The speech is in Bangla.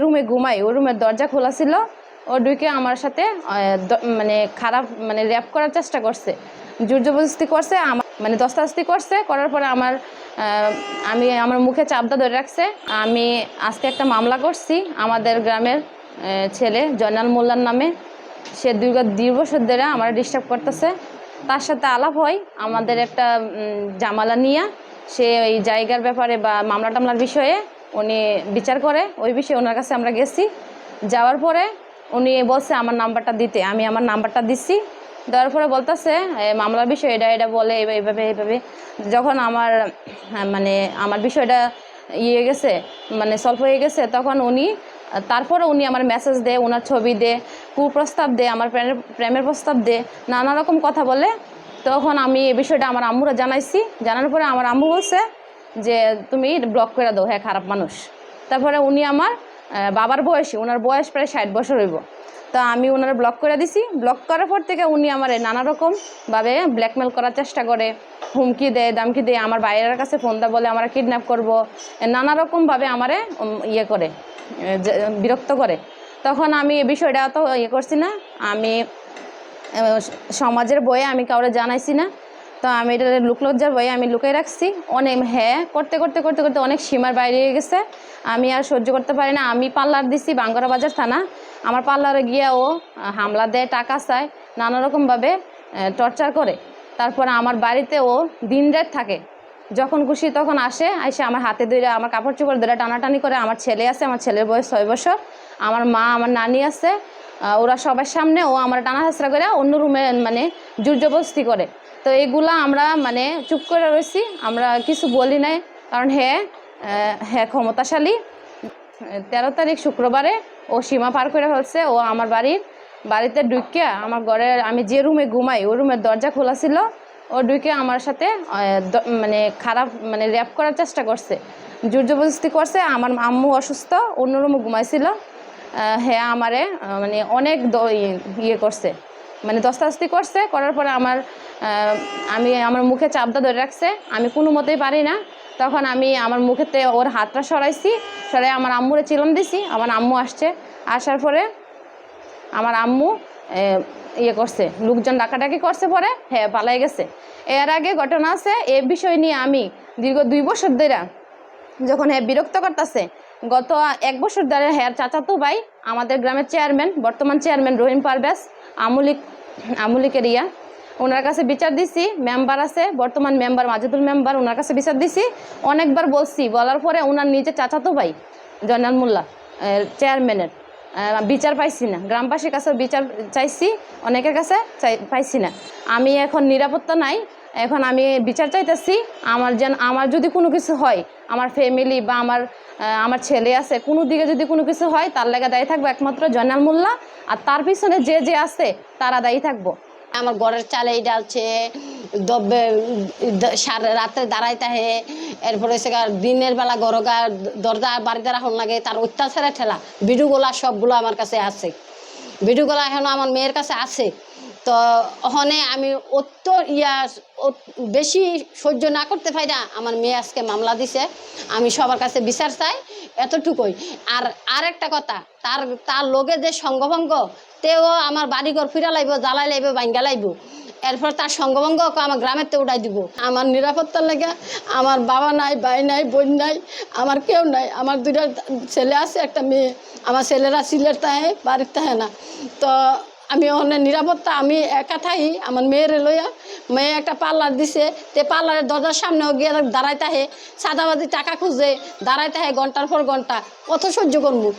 রুমে ঘুমাই, ওই রুমের দরজা খোলা ছিল। ও ঢুকে আমার সাথে মানে খারাপ মানে র্যাপ করার চেষ্টা করছে, জোর জবরদস্তি করছে, মানে দস্তাদস্তি করছে। করার পরে আমার মুখে চাপদা ধরে রাখছে। আমি আজকে একটা মামলা করছি আমাদের গ্রামের ছেলে জয়নাল মোল্লার নামে। সে দীর্ঘ বছর ধরে আমার ডিস্টার্ব করতেছে। তার সাথে আলাপ হয় আমাদের একটা জামালা নিয়ে। সে ওই জায়গার ব্যাপারে বা মামলা টামলার বিষয়ে উনি বিচার করে। ওই বিষয়ে ওনার কাছে আমরা গেছি। যাওয়ার পরে উনি বলছে আমার নাম্বারটা দিতে। আমি আমার নাম্বারটা দিচ্ছি। দেওয়ার পরে বলতেছে মামলার বিষয় এটা বলে এইভাবে। যখন মানে আমার বিষয়টা গেছে, মানে সলভ হয়ে গেছে, তখন তারপরে উনি আমার মেসেজ দেয়, ওনার ছবি দেয়, কুপ্রস্তাব দেয়, আমার প্রেমের প্রস্তাব দেয়, নানা রকম কথা বলে। তখন আমি এই বিষয়টা আমার আম্মুরা জানাইছি। জানার পরে আমার আম্মু বলছে যে তুমি ব্লক করে দাও, হ্যাঁ খারাপ মানুষ। তারপরে উনি আমার বাবার বয়সী, ওনার বয়স প্রায় 60 বছর হইব। তো আমি ওনারা ব্লক করে দিছি। ব্লক করার পর থেকে উনি আমার নানা রকমভাবে ব্ল্যাকমেল করার চেষ্টা করে, হুমকি দেয়, দামকি দেয়। আমার বাইরের কাছে ফোন দা বলে আমরা কিডন্যাপ করব, নানা রকমভাবে আমারে করে বিরক্ত করে। তখন আমি এই বিষয়টা তো করছি না, আমি সমাজের বয়ে আমি কাউরে জানাইছি না। তো আমি এটা লোকলজ্জার বয়ে আমি লুকিয়ে রাখছি। করতে অনেক সীমার বাইরে গেছে। আমি আর সহ্য করতে পারি না। আমি পাল্লার দিছি বাঙ্গরা বাজার থানা। আমার পার্লারে গিয়ে ও হামলা দেয়, টাকা চায়, নানা রকমভাবে টর্চার করে। তারপরে আমার বাড়িতে ও দিন রাত থাকে, যখন খুশি তখন আসে আমার হাতে ধরে, আমার কাপড় চোপড় ধরে টানাটানি করে। আমার ছেলে আছে, আমার ছেলের বয়স 6 বছর, আমার মা, আমার নানি আছে। ওরা সবার সামনে ও আমার টানা হাসরা করে অন্য রুমে মানে জোর জবরদস্তি করে। তো এগুলা আমরা মানে চুপ করে রয়েছি, আমরা কিছু বলি নাই। কারণ হ্যাঁ ক্ষমতাশালী। 13 তারিখ শুক্রবারে ও সীমা পার করে ফেলছে। ও আমার বাড়িতে ঢুকে আমার ঘরের, আমি যে রুমে ঘুমাই ওই রুমের দরজা খোলা ছিল। ও ঢুকে আমার সাথে মানে খারাপ মানে র্যাপ করার চেষ্টা করছে, জোর জবরদস্তি করছে। আমার আম্মু অসুস্থ, অন্য রুমে ঘুমাইছিল। হ্যাঁ আমারে মানে অনেক করছে, মানে দস্তাদস্তি করছে। করার পরে আমার মুখে চাপদা ধরে রাখছে। আমি কোনো মতেই পারি না। তখন আমি আমার মুখেতে ওর হাতটা সরাই আমার আম্মুরে চিলম দিছি। আমার আম্মু আসছে। আসার পরে আমার আম্মু করছে, লোকজন ডাকাডাকি করছে, পরে হ্যাঁ পালাই গেছে। এর আগে ঘটনা আছে এ বিষয় নিয়ে। আমি দীর্ঘ 2 বছর ধরে যখন বিরক্ত করতেছে, গত 1 বছর ধরে চাচাতো ভাই আমাদের গ্রামের চেয়ারম্যান, বর্তমান চেয়ারম্যান রহিম পারভেজ, আমুলিকের ওনার কাছে বিচার দিছি। মেম্বার আছে, বর্তমান মেম্বার মাজেদুল মেম্বার, ওনার কাছে বিচার দিছি। অনেকবার বলার পরে ওনার নিজের চাচাতো ভাই জয়নাল মোল্লা চেয়ারম্যানের বিচার পাইছি না। গ্রামবাসীর কাছে বিচার চাইছি, অনেকের কাছে পাইছি না। আমি এখন নিরাপত্তা নাই, এখন আমি বিচার চাইতেছি। আমার যদি কোনো কিছু হয়, আমার ফ্যামিলি বা আমার ছেলে আছে, কোনো দিকে যদি কোনো কিছু হয়, তার লেগে দায়ী থাকবো একমাত্র জয়নাল মোল্লা। আর তার পিছনে যে আছে তারা দায়ী থাকবো। আমার ঘরের চালেই ডালছে, রাতে দাঁড়াইতে হে। এরপরে দিনের বেলা গরগা দরজা বাড়িতে রাখুন লাগে, তার অত্যাচারে ঠেলা। ভিডিওগুলা সবগুলো আমার কাছে আছে, ভিডিওগুলা এখন আমার মেয়ের কাছে আছে। তো ওখানে আমি বেশি সহ্য না করতে পারি না। আমার মেয়ে আজকে মামলা দিছে, আমি সবার কাছে বিচার চাই, এতটুকুই। আর একটা কথা, তার লোকে যে সঙ্গভঙ্গ, তেও আমার বাড়িঘর ফিরা লাইব, জ্বালাই লাইব, ভাঙ্গা লাইব। এরপর তার সঙ্গভঙ্গ আমার গ্রামের তো উঠাই দিব। আমার নিরাপত্তার লেগে আমার বাবা নাই, ভাই নাই, বোন নাই, আমার কেউ নাই। আমার 2টা ছেলে আছে, একটা মেয়ে। আমার ছেলেরা সিলেট থাকে, বাড়ির থাকে না। তো আমি ওখানে নিরাপত্তা, আমি একা থাকি আমার মেয়েরে লইয়া। মেয়ে একটা পার্লার দিছে, তে পার্লারের দরজার সামনেও গিয়ে দাঁড়াইতে হে, সাদাবাদি টাকা খুঁজে দাঁড়াইতে হে ঘন্টার পর ঘন্টা। কত সহ্য করবো?